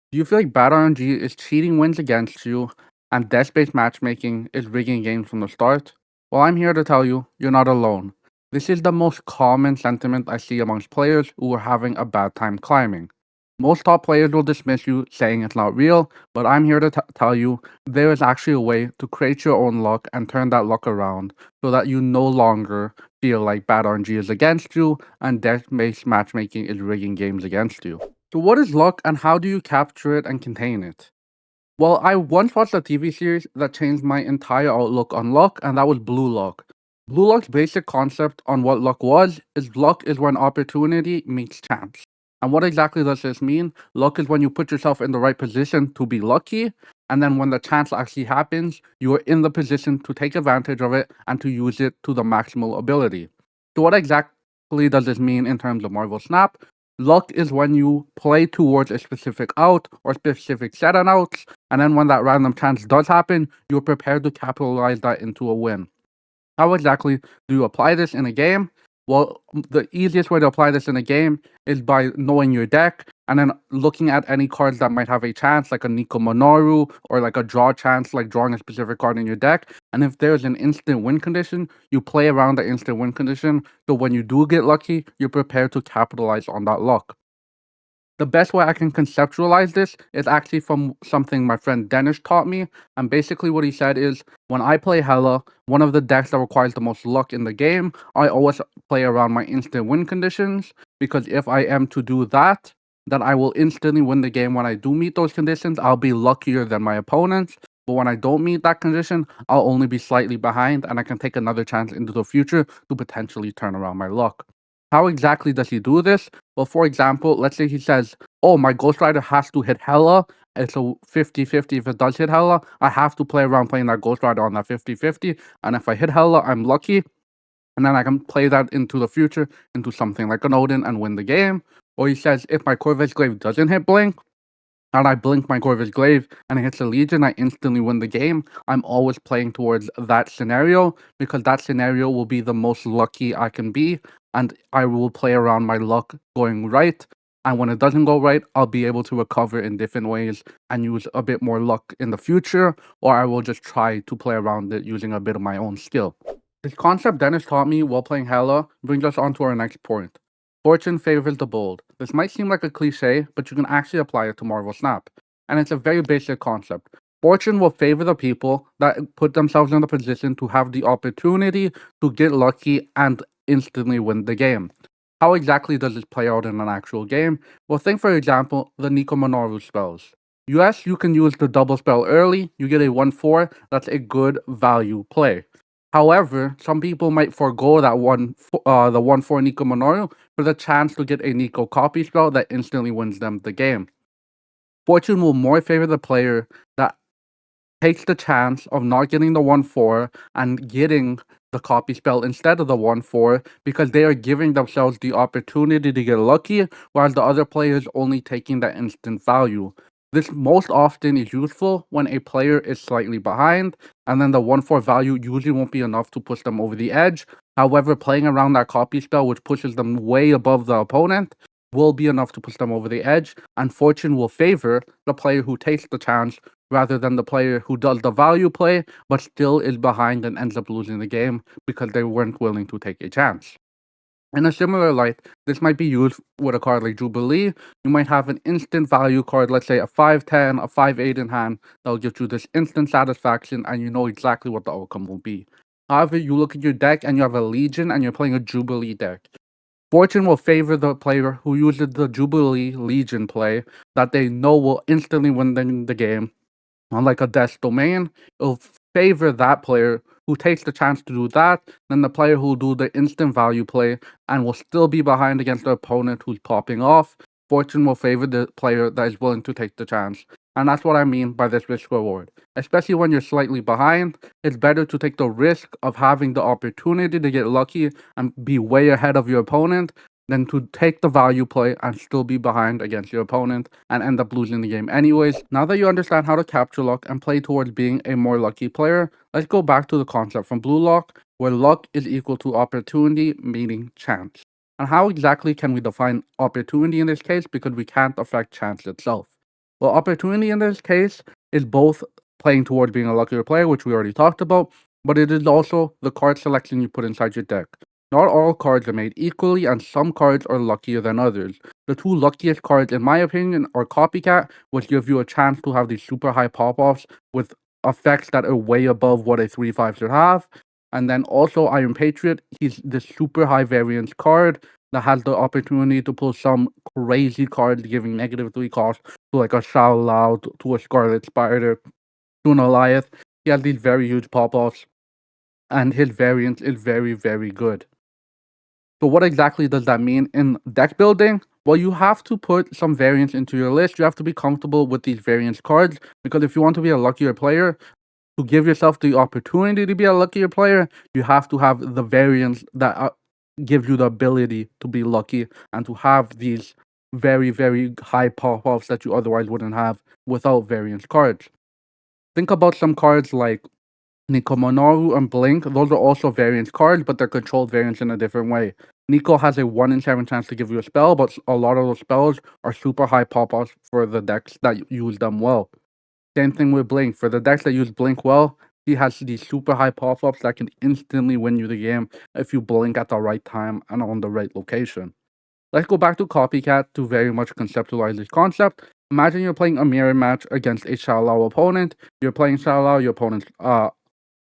Do you feel like bad RNG is cheating wins against you and desk-based matchmaking is rigging games from the start? Well, I'm here to tell you, you're not alone. This is the most common sentiment I see amongst players who are having a bad time climbing. Most top players will dismiss you, saying it's not real, but I'm here to tell you there is actually a way to create your own luck and turn that luck around so that you no longer feel like bad RNG is against you and desk-based matchmaking is rigging games against you. So what is luck and how do you capture it and contain it? Well, I once watched a TV series that changed my entire outlook on luck, and that was Blue Luck. Blue Luck's basic concept on what luck is when opportunity meets chance. And what exactly does this mean? Luck is when you put yourself in the right position to be lucky, and then when the chance actually happens, you are in the position to take advantage of it and to use it to the maximal ability. So what exactly does this mean in terms of Marvel Snap? Luck is when you play towards a specific out or specific set on outs, and then when that random chance does happen, you're prepared to capitalize that into a win. How exactly do you apply this in a game? Well, the easiest way to apply this in a game is by knowing your deck and then looking at any cards that might have a chance, like a Nico Minoru or like a draw chance, like drawing a specific card in your deck. And if there's an instant win condition, you play around the instant win condition. So when you do get lucky, you're prepared to capitalize on that luck. The best way I can conceptualize this is actually from something my friend Dennis taught me. And basically, what he said is when I play Hela, one of the decks that requires the most luck in the game, I always play around my instant win conditions. Because if I am to do that, then I will instantly win the game. When I do meet those conditions, I'll be luckier than my opponents. But when I don't meet that condition, I'll only be slightly behind and I can take another chance into the future to potentially turn around my luck. How exactly does he do this? Well, for example, let's say he says, oh, my Ghost Rider has to hit Hela. It's a 50-50. If it does hit Hela, I have to play around playing that Ghost Rider on that 50-50. And if I hit Hela, I'm lucky. And then I can play that into the future, into something like an Odin and win the game. Or he says, if my Corvus Glaive doesn't hit Blink, and I blink my Corvus Glaive and it hits a Legion, I instantly win the game. I'm always playing towards that scenario because that scenario will be the most lucky I can be, and I will play around my luck going right. And when it doesn't go right, I'll be able to recover in different ways and use a bit more luck in the future, or I will just try to play around it using a bit of my own skill. This concept Dennis taught me while playing Hela brings us on to our next point. Fortune favors the bold. This might seem like a cliche, but you can actually apply it to Marvel Snap. And it's a very basic concept. Fortune will favor the people that put themselves in the position to have the opportunity to get lucky and instantly win the game. How exactly does this play out in an actual game? Well, think for example, the Nico Minoru spells. Yes, you can use the double spell early, you get a 1-4, that's a good value play. However, some people might forego that the 1-4 Nico Minoru for the chance to get a Nico copy spell that instantly wins them the game. Fortune will more favor the player that takes the chance of not getting the 1-4 and getting the copy spell instead of the 1-4 because they are giving themselves the opportunity to get lucky, whereas the other player is only taking the instant value. This most often is useful when a player is slightly behind, and then the 1-4 value usually won't be enough to push them over the edge. However, playing around that copy spell, which pushes them way above the opponent, will be enough to push them over the edge, and fortune will favor the player who takes the chance rather than the player who does the value play but still is behind and ends up losing the game because they weren't willing to take a chance. In a similar light, this might be used with a card like Jubilee. You might have an instant value card, let's say a 5-10, a 5-8 in hand, that will give you this instant satisfaction and you know exactly what the outcome will be. However, you look at your deck and you have a Legion and you're playing a Jubilee deck. Fortune will favor the player who uses the Jubilee Legion play that they know will instantly win the game. Unlike a Death Domain, it'll favor that player who takes the chance to do that than the player who'll do the instant value play and will still be behind against the opponent who's popping off. Fortune will favor the player that is willing to take the chance. And that's what I mean by this risk reward. Especially when you're slightly behind, it's better to take the risk of having the opportunity to get lucky and be way ahead of your opponent than to take the value play and still be behind against your opponent and end up losing the game anyways. Now that you understand how to capture luck and play towards being a more lucky player, let's go back to the concept from Blue Lock, where luck is equal to opportunity, meaning chance. And how exactly can we define opportunity in this case because we can't affect chance itself? Well, opportunity in this case is both playing towards being a luckier player, which we already talked about, but it is also the card selection you put inside your deck. Not all cards are made equally, and some cards are luckier than others. The two luckiest cards, in my opinion, are Copycat, which gives you a chance to have these super high pop-offs with effects that are way above what a 3/5 should have. And then also Iron Patriot, he's the super high variance card that has the opportunity to pull some crazy cards giving -3 cost to like a Shao Lao, to a Scarlet Spider, to an Goliath. He has these very huge pop-offs, and his variance is very, very good. So what exactly does that mean in deck building? Well, you have to put some variance into your list. You have to be comfortable with these variance cards, because if you want to be a luckier player, to give yourself the opportunity to be a luckier player, you have to have the variance that gives you the ability to be lucky and to have these very, very high pop-offs that you otherwise wouldn't have without variance cards. Think about some cards like Nico Minoru and Blink. Those are also variance cards, but they're controlled variants in a different way. Nico has a 1 in 7 chance to give you a spell, but a lot of those spells are super high pop-offs for the decks that use them well. Same thing with Blink. For the decks that use Blink well, he has these super high pop-ups that can instantly win you the game if you blink at the right time and on the right location. Let's go back to Copycat to very much conceptualize this concept. Imagine you're playing a mirror match against a Shao Lao opponent. You're playing Shao Lao,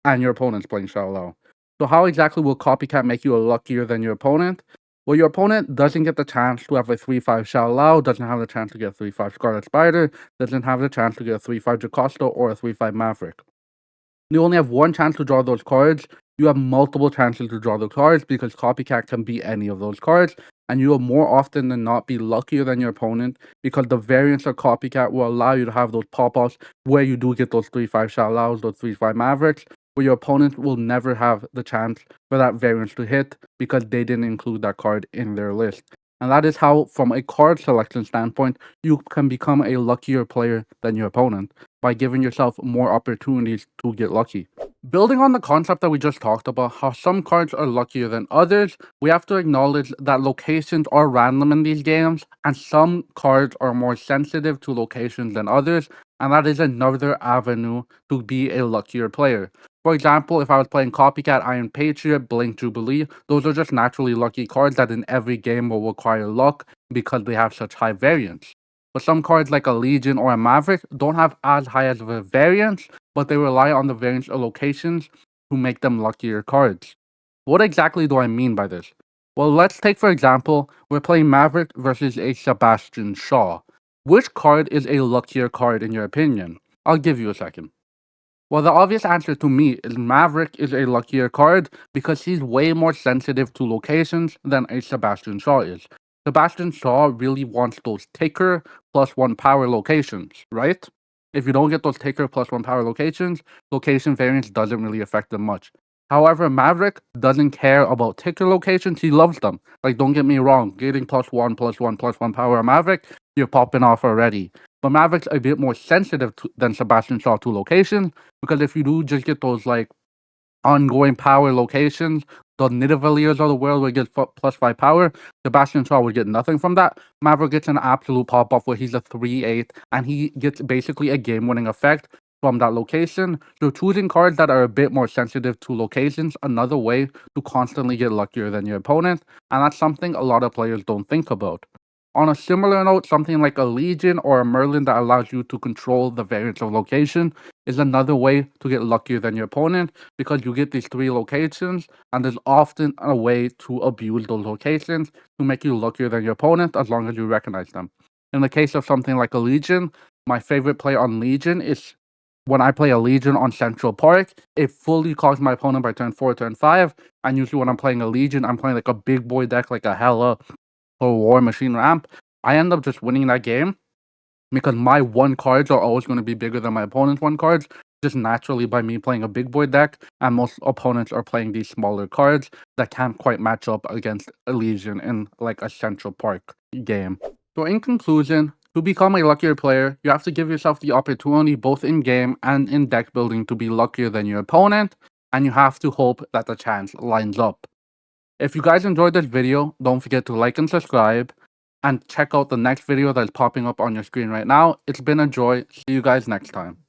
and your opponent's playing Shao Lao. So how exactly will Copycat make you a luckier than your opponent? Well, your opponent doesn't get the chance to have a 3/5 Shao Lao, doesn't have the chance to get a 3/5 Scarlet Spider, doesn't have the chance to get a 3/5 Jocasta or a 3/5 Maverick. You only have one chance to draw those cards. You have multiple chances to draw the cards because Copycat can be any of those cards, and you will more often than not be luckier than your opponent because the variance of Copycat will allow you to have those pop-offs where you do get those 3/5 Shao Laos, those 3/5 Mavericks, where your opponent will never have the chance for that variance to hit because they didn't include that card in their list. And that is how, from a card selection standpoint, you can become a luckier player than your opponent by giving yourself more opportunities to get lucky. Building on the concept that we just talked about, how some cards are luckier than others, we have to acknowledge that locations are random in these games, and some cards are more sensitive to locations than others, and that is another avenue to be a luckier player. For example, if I was playing Copycat, Iron Patriot, Blink Jubilee, those are just naturally lucky cards that in every game will require luck because they have such high variance. But some cards like a Legion or a Maverick don't have as high as of a variance, but they rely on the variance of locations to make them luckier cards. What exactly do I mean by this? Well, let's take for example, we're playing Maverick versus a Sebastian Shaw. Which card is a luckier card in your opinion? I'll give you a second. Well, the obvious answer to me is Maverick is a luckier card because he's way more sensitive to locations than a Sebastian Shaw is. Sebastian Shaw really wants those taker +1 power locations, right? If you don't get those taker +1 power locations, location variance doesn't really affect them much. However, Maverick doesn't care about taker locations, he loves them. Like, don't get me wrong, getting +1 power on Maverick, you're popping off already. But Maverick's a bit more sensitive than Sebastian Shaw to location, because if you do just get those like ongoing power locations, the Nidavaliers of the world will get +5 power, Sebastian Shaw will get nothing from that. Maverick gets an absolute pop-off where he's a 3/8, and he gets basically a game-winning effect from that location. So choosing cards that are a bit more sensitive to locations, another way to constantly get luckier than your opponent, and that's something a lot of players don't think about. On a similar note, something like a Legion or a Merlin that allows you to control the variance of location is another way to get luckier than your opponent because you get these 3 locations, and there's often a way to abuse those locations to make you luckier than your opponent as long as you recognize them. In the case of something like a Legion, my favorite play on Legion is when I play a Legion on Central Park, it fully calls my opponent by turn 4, turn 5, and usually when I'm playing a Legion, I'm playing like a big boy deck like a Hela or War Machine Ramp. I end up just winning that game because my 1 cards are always going to be bigger than my opponent's 1 cards, just naturally by me playing a big boy deck, and most opponents are playing these smaller cards that can't quite match up against a Legion in like a Central Park game. So in conclusion, to become a luckier player, you have to give yourself the opportunity both in game and in deck building to be luckier than your opponent, and you have to hope that the chance lines up. If you guys enjoyed this video, don't forget to like and subscribe. and check out the next video that's popping up on your screen right now. It's been a joy. See you guys next time.